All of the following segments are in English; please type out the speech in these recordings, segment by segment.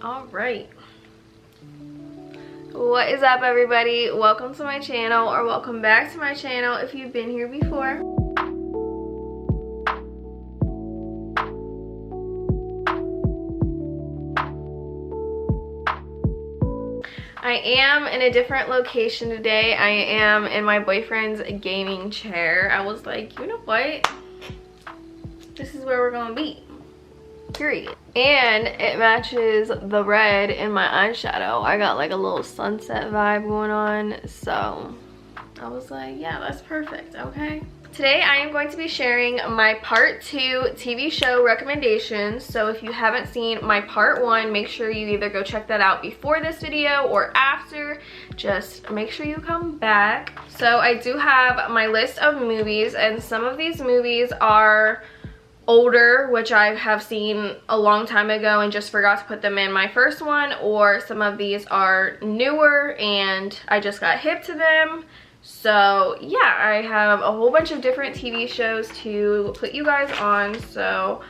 All right. What is up, everybody? Welcome to my channel, or welcome back to my channel if you've been here before. I am in a different location today. I am in my boyfriend's gaming chair. I was like, you know what? This is where we're gonna be. Period. And it matches the red in my eyeshadow. I got like a little sunset vibe going on, so I was like, yeah, that's perfect. Okay, today I am going to be sharing my part 2 TV show recommendations. So if you haven't seen my part 1, make sure you either go check that out before this video or after. Just make sure you come back. So I do have my list of movies, and some of these movies are older, which I have seen a long time ago and just forgot to put them in my first one, or some of these are newer and I just got hip to them. So yeah, I have a whole bunch of different TV shows to put you guys on, so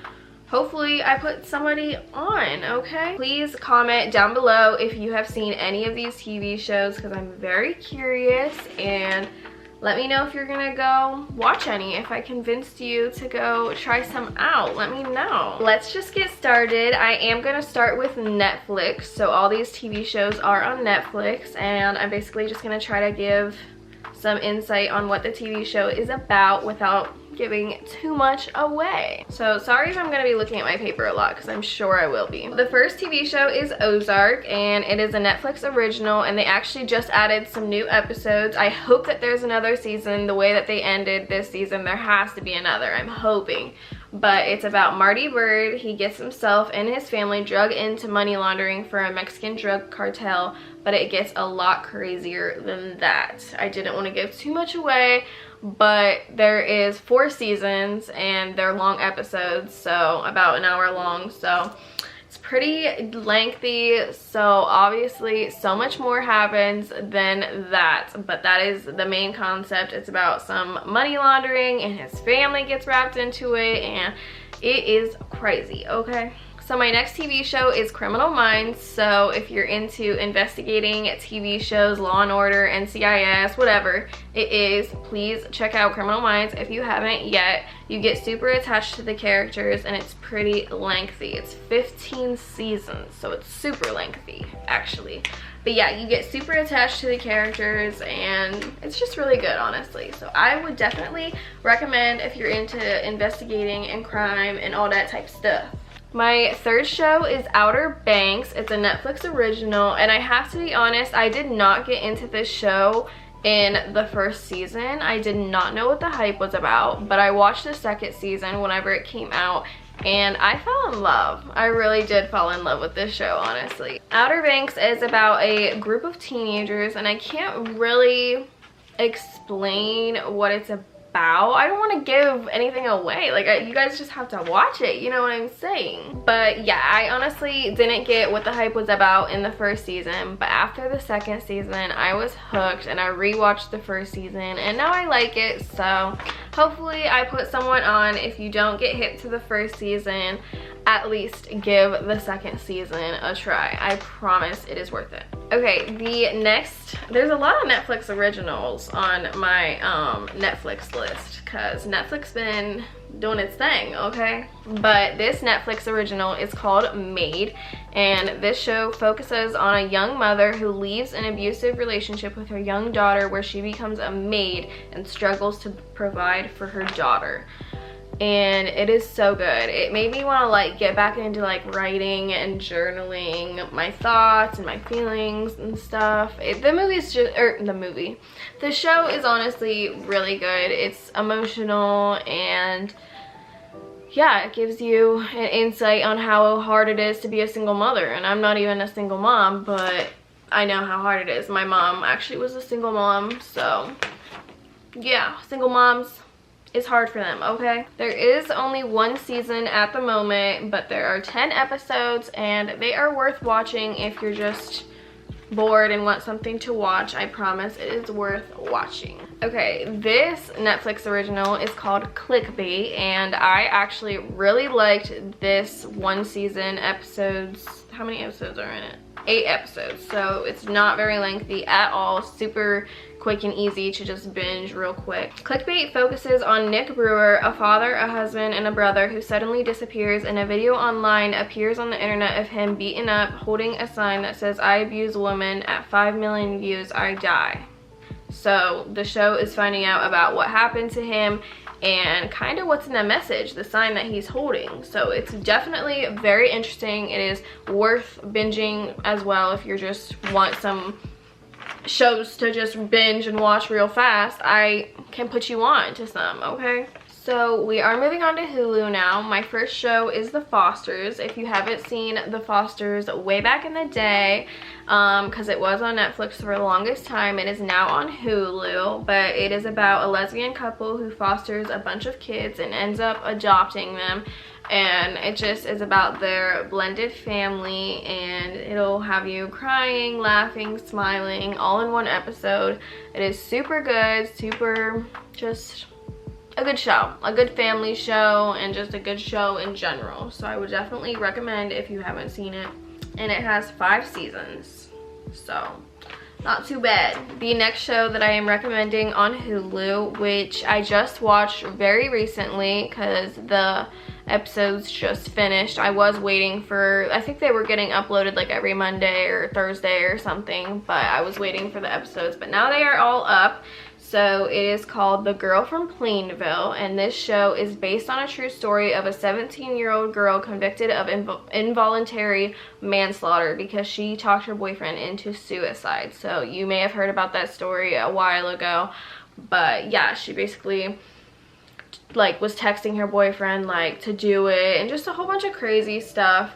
hopefully I put somebody on. Okay, please comment down below if you have seen any of these TV shows, because I'm very curious, and let me know if you're gonna go watch any. If I convinced you to go try some out, let me know. Let's just get started. I am gonna start with Netflix. So all these TV shows are on Netflix, and I'm basically just gonna try to give some insight on what the TV show is about without giving too much away. So sorry if I'm gonna be looking at my paper a lot, because I'm sure I will be. The first TV show is Ozark, and it is a Netflix original, and they actually just added some new episodes. I hope that there's another season. The way that they ended this season, there has to be another. I'm hoping. But it's about Marty Byrde. He gets himself and his family drug into money laundering for a Mexican drug cartel, but it gets a lot crazier than that. I didn't want to give too much away, but there is 4 seasons and they're long episodes, so about an hour long, so it's pretty lengthy. So obviously so much more happens than that, but that is the main concept. It's about some money laundering, and his family gets wrapped into it, and it is crazy. Okay, so my next TV show is Criminal Minds. So if you're into investigating TV shows, Law and Order, NCIS, whatever it is, please check out Criminal Minds if you haven't yet. You get super attached to the characters, and it's pretty lengthy. It's 15 seasons, so it's super lengthy actually. But yeah, you get super attached to the characters, and it's just really good, honestly. So I would definitely recommend if you're into investigating and crime and all that type stuff. My third show is Outer Banks. It's a Netflix original, and I have to be honest, I did not get into this show in the first season. I did not know what the hype was about, but I watched the second season whenever it came out, and I fell in love. I really did fall in love with this show, honestly. Outer Banks is about a group of teenagers, and I can't really explain what it's about. I don't want to give anything away. Like, you guys just have to watch it, you know what I'm saying? But yeah, I honestly didn't get what the hype was about in the first season, but after the second season I was hooked, and I rewatched the first season, and now I like it. So hopefully I put someone on. If you don't get hit to the first season, at least give the second season a try. I promise it is worth it. Okay, the next, there's a lot of Netflix originals on my Netflix list, because Netflix been doing its thing, okay? But this Netflix original is called Maid, and this show focuses on a young mother who leaves an abusive relationship with her young daughter, where she becomes a maid and struggles to provide for her daughter. And it is so good. It made me want to like get back into like writing and journaling my thoughts and my feelings and stuff. The show is honestly really good. It's emotional, and yeah, it gives you an insight on how hard it is to be a single mother. And I'm not even a single mom, but I know how hard it is. My mom actually was a single mom, so yeah, single moms, it's hard for them, okay? There is only 1 season at the moment, but there are 10 episodes, and they are worth watching if you're just bored and want something to watch. I promise it is worth watching. Okay, this Netflix original is called Clickbait, and I actually really liked this 1 season episodes how many episodes are in it? 8 episodes, so it's not very lengthy at all. Super quick and easy to just binge real quick. Clickbait focuses on Nick Brewer, a father, a husband, and a brother who suddenly disappears, and a video online appears on the internet of him beaten up, holding a sign that says, "I abuse women, at 5 million views, I die." So the show is finding out about what happened to him and kind of what's in the message, the sign that he's holding. So it's definitely very interesting. It is worth binging as well if you just want some shows to just binge and watch real fast. I can put you on to some, okay? So we are moving on to Hulu now. My first show is The Fosters. If you haven't seen The Fosters way back in the day, because it was on Netflix for the longest time, it is now on Hulu, but it is about a lesbian couple who fosters a bunch of kids and ends up adopting them, and it just is about their blended family, and it'll have you crying, laughing, smiling, all in one episode. It is super good, super just a good show, a good family show, and just a good show in general. So I would definitely recommend if you haven't seen it. And it has 5 seasons, so not too bad. The next show that I am recommending on Hulu, which I just watched very recently because the episodes just finished. I was waiting for, I think they were getting uploaded like every Monday or Thursday or something, but I was waiting for the episodes, but now they are all up. So it is called The Girl from Plainville, and this show is based on a true story of a 17-year-old girl convicted of involuntary manslaughter because she talked her boyfriend into suicide. So you may have heard about that story a while ago, but yeah, she basically like was texting her boyfriend like to do it and just a whole bunch of crazy stuff.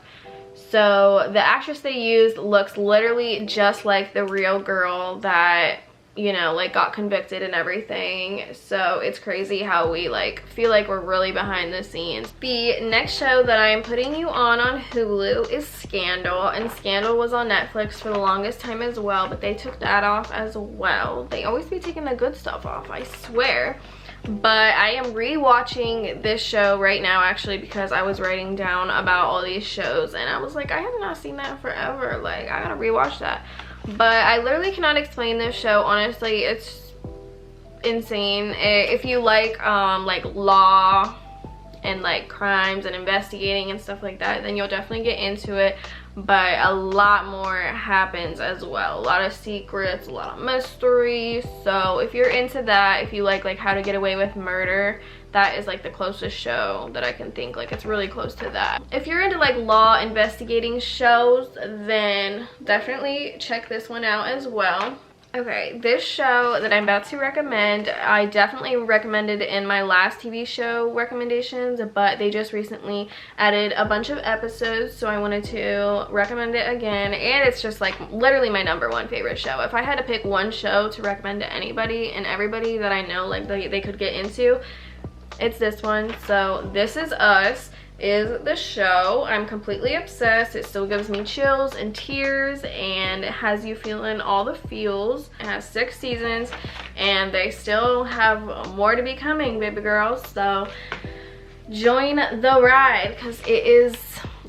So the actress they used looks literally just like the real girl that, you know, like got convicted and everything. So it's crazy how we like feel like we're really behind the scenes. The next show that I am putting you on Hulu is Scandal, and Scandal was on Netflix for the longest time as well, but they took that off as well. They always be taking the good stuff off, I swear. But I am re-watching this show right now actually because I was writing down about all these shows and I was like, I have not seen that in forever, like I gotta rewatch that. But I literally cannot explain this show, honestly. It's insane. If you like law and like crimes and investigating and stuff like that, then you'll definitely get into it. But a lot more happens as well. A lot of secrets, a lot of mystery. So if you're into that, if you like How to Get Away with Murder, that is like the closest show that I can think. Like it's really close to that. If you're into like law investigating shows, then definitely check this one out as well. Okay, this show that I'm about to recommend, I definitely recommended in my last TV show recommendations, but they just recently added a bunch of episodes, so I wanted to recommend it again, and it's just like literally my #1 favorite show. If I had to pick one show to recommend to anybody and everybody that I know like they could get into, it's this one. So This Is Us is the show. I'm completely obsessed. It still gives me chills and tears, and it has you feeling all the feels. It has 6 seasons and they still have more to be coming, baby girls. So join the ride because it is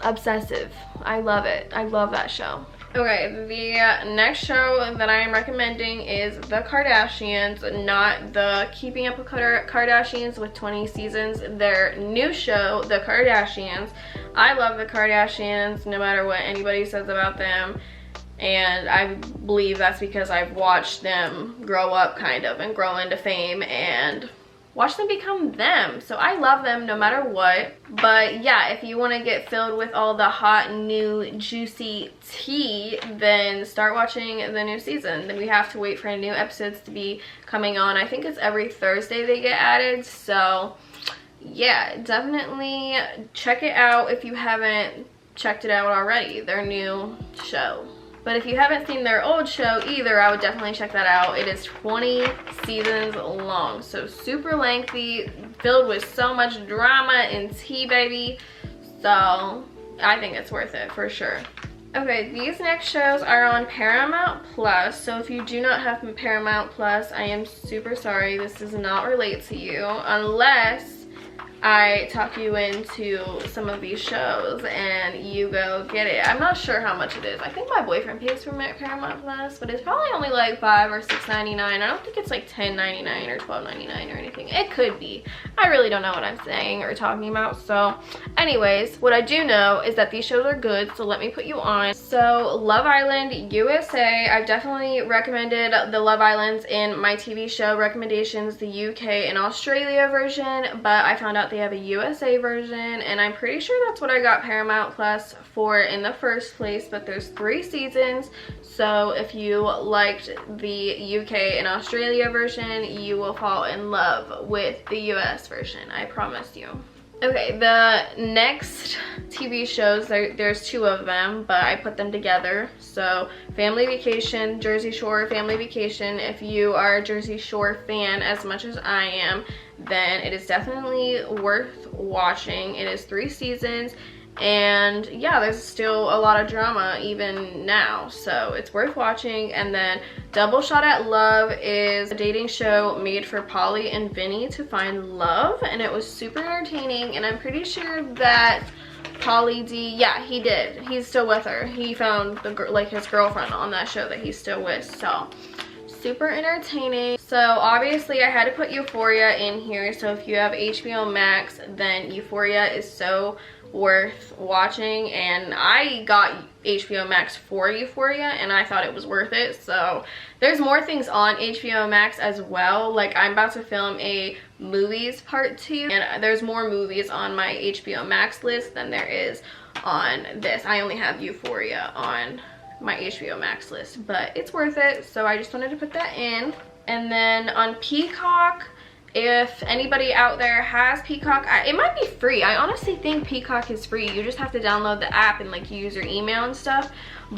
obsessive. I love it. I love that show. Okay, the next show that I am recommending is The Kardashians, not the Keeping Up with Kardashians with 20 seasons. Their new show, The Kardashians. I love The Kardashians no matter what anybody says about them. And I believe that's because I've watched them grow up kind of and grow into fame and watch them become them. So I love them no matter what. But yeah, if you want to get filled with all the hot new juicy tea, then start watching the new season. Then we have to wait for new episodes to be coming on. I think it's every Thursday they get added. So yeah, definitely check it out if you haven't checked it out already, their new show. But if you haven't seen their old show either, I would definitely check that out. It is 20 seasons long, so super lengthy, filled with so much drama and tea, baby. So I think it's worth it for sure. Okay, these next shows are on Paramount Plus. So if you do not have Paramount Plus, I am super sorry. This does not relate to you unless I talk you into some of these shows and you go get it. I'm not sure how much it is. I think my boyfriend pays for Paramount Plus, but it's probably only like $5 or $6.99. I don't think it's like $10.99 or $12.99 or anything. It could be. I really don't know what I'm saying or talking about. So anyways, what I do know is that these shows are good, so let me put you on. So Love Island USA, I've definitely recommended the Love Islands in my TV show recommendations, the UK and Australia version, but I found out they have a USA version, and I'm pretty sure that's what I got Paramount Plus for in the first place. But there's 3 seasons, so if you liked the UK and Australia version, you will fall in love with the US version, I promise you. Okay, the next TV shows, there's 2 of them, but I put them together. So Family Vacation, Jersey Shore Family Vacation. If you are a Jersey Shore fan as much as I am, then it is definitely worth watching. It is 3 seasons, and yeah, there's still a lot of drama even now, so it's worth watching. And then Double Shot at Love is a dating show made for Polly and Vinny to find love, and it was super entertaining. And I'm pretty sure that Pauly D, yeah, he did. He's still with her. He found his girlfriend on that show that he's still with. So super entertaining. So obviously I had to put Euphoria in here. So if you have HBO Max, then Euphoria is so worth watching, and I got HBO Max for Euphoria and I thought it was worth it. So there's more things on HBO Max as well. Like, I'm about to film a movies part 2, and there's more movies on my HBO Max list than there is on this. I only have Euphoria on my HBO Max list, but it's worth it, so I just wanted to put that in. And then on Peacock, if anybody out there has Peacock, it might be free. I honestly think Peacock is free. You just have to download the app and like use your email and stuff.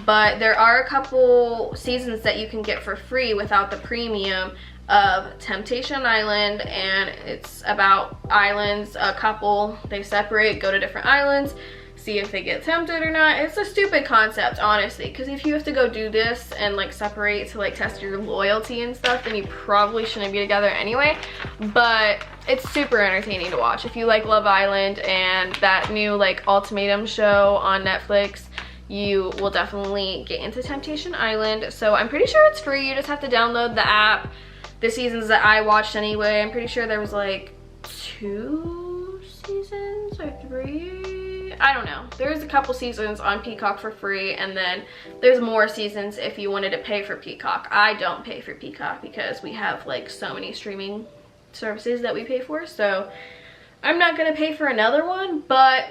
But there are a couple seasons that you can get for free without the premium of Temptation Island, and it's about islands. A couple, they separate, go to different islands, see if they get tempted or not. It's a stupid concept, honestly, because if you have to go do this and like separate to like test your loyalty and stuff, then you probably shouldn't be together anyway. But it's super entertaining to watch if you like Love Island and that new like ultimatum show on Netflix. You will definitely get into Temptation Island. So I'm pretty sure it's free. You just have to download the app. The seasons that I watched anyway, I'm pretty sure there was like 2 seasons or 3. I don't know. There's a couple seasons on Peacock for free, and then there's more seasons if you wanted to pay for Peacock. I don't pay for Peacock because we have like so many streaming services that we pay for, so I'm not gonna pay for another one. But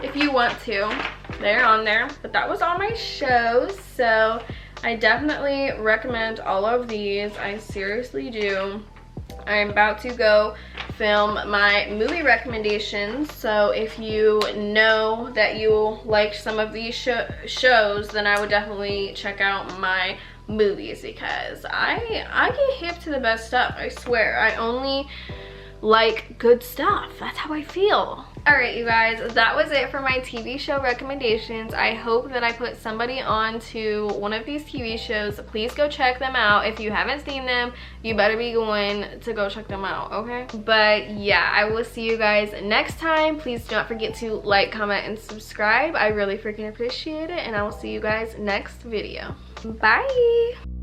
if you want to, they're on there. But that was all my shows, so I definitely recommend all of these. I seriously do. I'm about to go film my movie recommendations, so if you know that you like some of these shows, then I would definitely check out my movies, because I get hip to the best stuff. I swear, I only like good stuff. That's how I feel. Alright, you guys, that was it for my TV show recommendations. I hope that I put somebody on to one of these TV shows. Please go check them out. If you haven't seen them, you better be going to go check them out, okay? But yeah, I will see you guys next time. Please don't forget to like, comment, and subscribe. I really freaking appreciate it, and I will see you guys next video. Bye!